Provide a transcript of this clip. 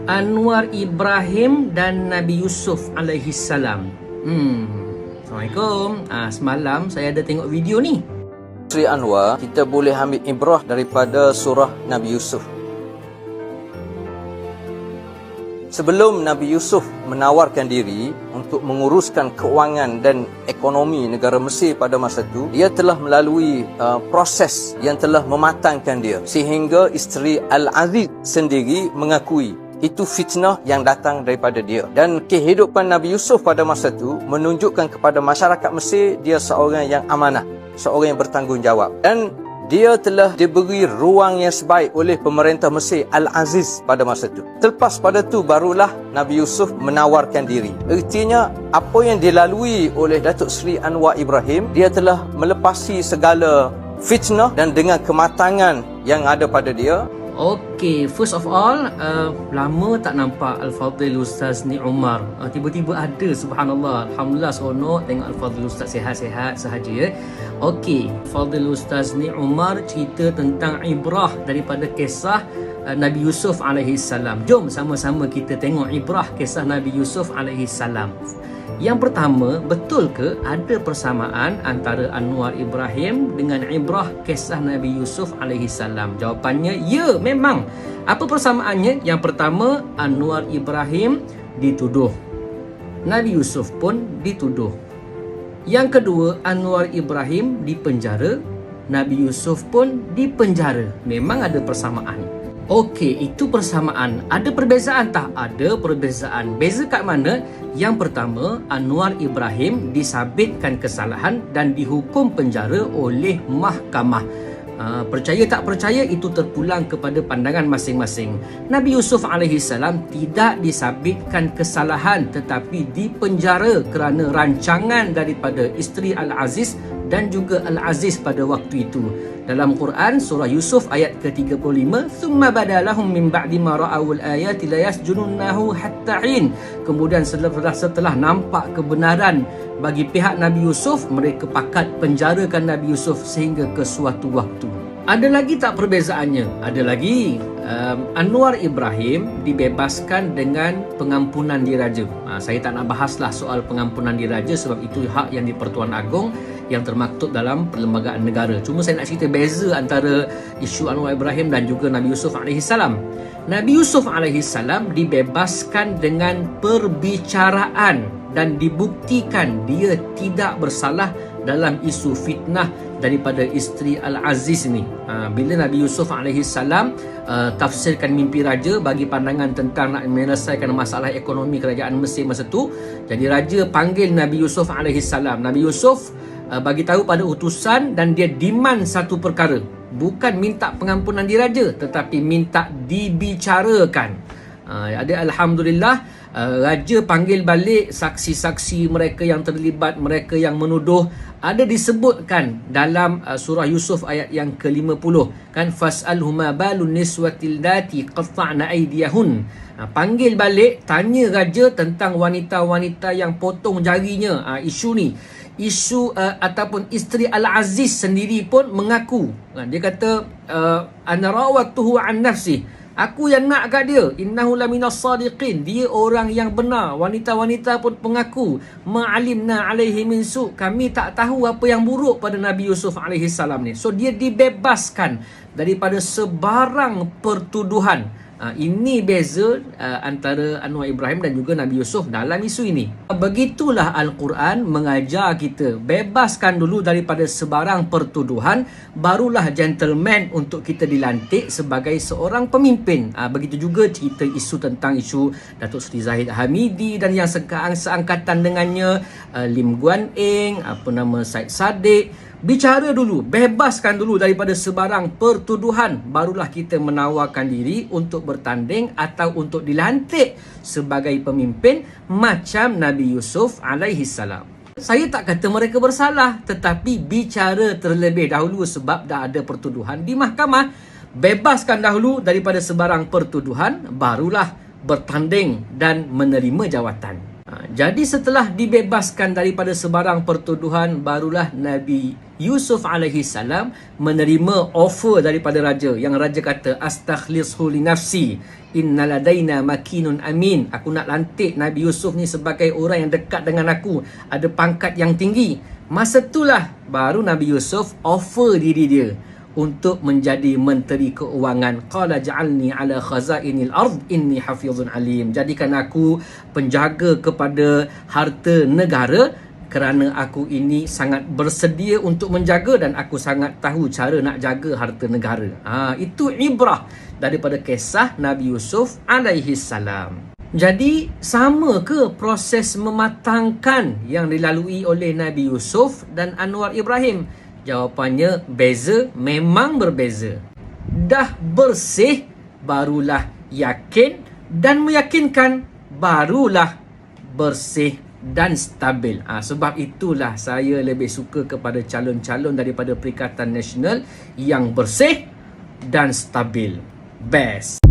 Anwar Ibrahim dan Nabi Yusuf alaihi salam. Assalamualaikum. Semalam saya ada tengok video ni. Sri Anwar, kita boleh ambil ibrah daripada surah Nabi Yusuf. Sebelum Nabi Yusuf menawarkan diri untuk menguruskan keuangan dan ekonomi negara Mesir pada masa itu, dia telah melalui proses yang telah mematangkan dia. Sehingga isteri Al-Aziz sendiri mengakui itu fitnah yang datang daripada dia. Dan kehidupan Nabi Yusuf pada masa itu menunjukkan kepada masyarakat Mesir dia seorang yang amanah, seorang yang bertanggungjawab. Dan dia telah diberi ruang yang sebaik oleh pemerintah Mesir Al-Aziz pada masa itu. Selepas pada itu barulah Nabi Yusuf menawarkan diri. Artinya apa yang dilalui oleh Datuk Seri Anwar Ibrahim, dia telah melepasi segala fitnah dan dengan kematangan yang ada pada dia. Okay, first of all, lama tak nampak Al-Fadhil Ustaz Ni Umar. Tiba-tiba ada, subhanallah. Alhamdulillah, seronok tengok Al-Fadhil Ustaz sihat-sihat sahaja ya. Okay, Fadhil Ustaz Ni Umar cerita tentang ibrah daripada kisah Nabi Yusuf alaihi salam. Jom sama-sama kita tengok ibrah kisah Nabi Yusuf alaihi salam. Yang pertama, betul ke ada persamaan antara Anwar Ibrahim dengan ibrah kisah Nabi Yusuf alaihi salam? Jawapannya, ya, memang. Apa persamaannya? Yang pertama, Anwar Ibrahim dituduh. Nabi Yusuf pun dituduh. Yang kedua, Anwar Ibrahim dipenjara. Nabi Yusuf pun dipenjara. Memang ada persamaan. Okey, itu persamaan. Ada perbezaan tak? Ada perbezaan. Beza kat mana? Yang pertama, Anwar Ibrahim disabitkan kesalahan dan dihukum penjara oleh mahkamah. Percaya tak percaya itu terpulang kepada pandangan masing-masing. Nabi Yusuf alaihi salam tidak disabitkan kesalahan tetapi dipenjara kerana rancangan daripada isteri Al-Aziz dan juga Al-Aziz pada waktu itu. Dalam Quran surah Yusuf ayat ke-35, "Tsumma badalahum min ba'di ma ra'awul ayati la yasjununnahu hatta 'in." Kemudian setelah nampak kebenaran bagi pihak Nabi Yusuf, mereka pakat penjarakan Nabi Yusuf sehingga ke suatu waktu. Ada lagi tak perbezaannya? Ada lagi. Anwar Ibrahim dibebaskan dengan pengampunan diraja. Saya tak nak bahaslah soal pengampunan diraja sebab itu hak yang di Pertuan Agong yang termaktub dalam perlembagaan negara. Cuma saya nak cerita beza antara isu Anwar Ibrahim dan juga Nabi Yusuf AS. Nabi Yusuf AS dibebaskan dengan perbicaraan dan dibuktikan dia tidak bersalah dalam isu fitnah daripada isteri Al-Aziz ni. Bila Nabi Yusuf AS tafsirkan mimpi raja bagi pandangan tentang nak menyelesaikan masalah ekonomi kerajaan Mesir masa tu, jadi raja panggil Nabi Yusuf AS. Nabi Yusuf bagi tahu pada utusan dan dia demand satu perkara. Bukan minta pengampunan diraja tetapi minta dibicarakan. Alhamdulillah, raja panggil balik saksi-saksi mereka yang terlibat, mereka yang menuduh. Ada disebutkan dalam surah Yusuf ayat yang ke-50 kan, fas'alhuma balun niswatil lati qatta'na aydiyahun. Panggil balik, tanya raja tentang wanita-wanita yang potong jarinya. Isu ni, ataupun isteri Al-Aziz sendiri pun mengaku. Dia kata ana rawatuhu an nafsi, aku yang nak kat dia, innahu laminas sadiqin, dia orang yang benar. Wanita-wanita pun mengaku, ma'alimna alaihi min su', kami tak tahu apa yang buruk pada Nabi Yusuf alaihi salam ni. So dia dibebaskan daripada sebarang pertuduhan. Ini beza antara Anwar Ibrahim dan juga Nabi Yusuf dalam isu ini. Begitulah Al-Quran mengajar kita, bebaskan dulu daripada sebarang pertuduhan, barulah gentleman untuk kita dilantik sebagai seorang pemimpin. Begitu juga cerita isu tentang isu Datuk Seri Zahid Hamidi dan yang seangkatan dengannya, Lim Guan Eng, Syed Saddiq. Bicara dulu, bebaskan dulu daripada sebarang pertuduhan, barulah kita menawarkan diri untuk bertanding atau untuk dilantik sebagai pemimpin macam Nabi Yusuf alaihi salam. Saya tak kata mereka bersalah, tetapi bicara terlebih dahulu sebab dah ada pertuduhan di mahkamah. Bebaskan dahulu daripada sebarang pertuduhan, barulah bertanding dan menerima jawatan. Jadi setelah dibebaskan daripada sebarang pertuduhan, barulah Nabi Yusuf alaihi salam menerima offer daripada raja, yang raja kata astakhlishu li nafsi innaladaina makinun amin. Aku nak lantik Nabi Yusuf ni sebagai orang yang dekat dengan aku, ada pangkat yang tinggi. Masa itulah baru Nabi Yusuf offer diri dia untuk menjadi menteri keuangan. Qala ja'alni ala khazainil ard inni hafizun alim. Jadikan aku penjaga kepada harta negara, kerana aku ini sangat bersedia untuk menjaga dan aku sangat tahu cara nak jaga harta negara. Itu ibrah daripada kisah Nabi Yusuf alaihi salam. Jadi sama ke proses mematangkan yang dilalui oleh Nabi Yusuf dan Anwar Ibrahim? Jawapannya beza, memang berbeza. Dah bersih barulah yakin, dan meyakinkan barulah bersih dan stabil. Sebab itulah saya lebih suka kepada calon-calon daripada Perikatan Nasional yang bersih dan stabil. Best.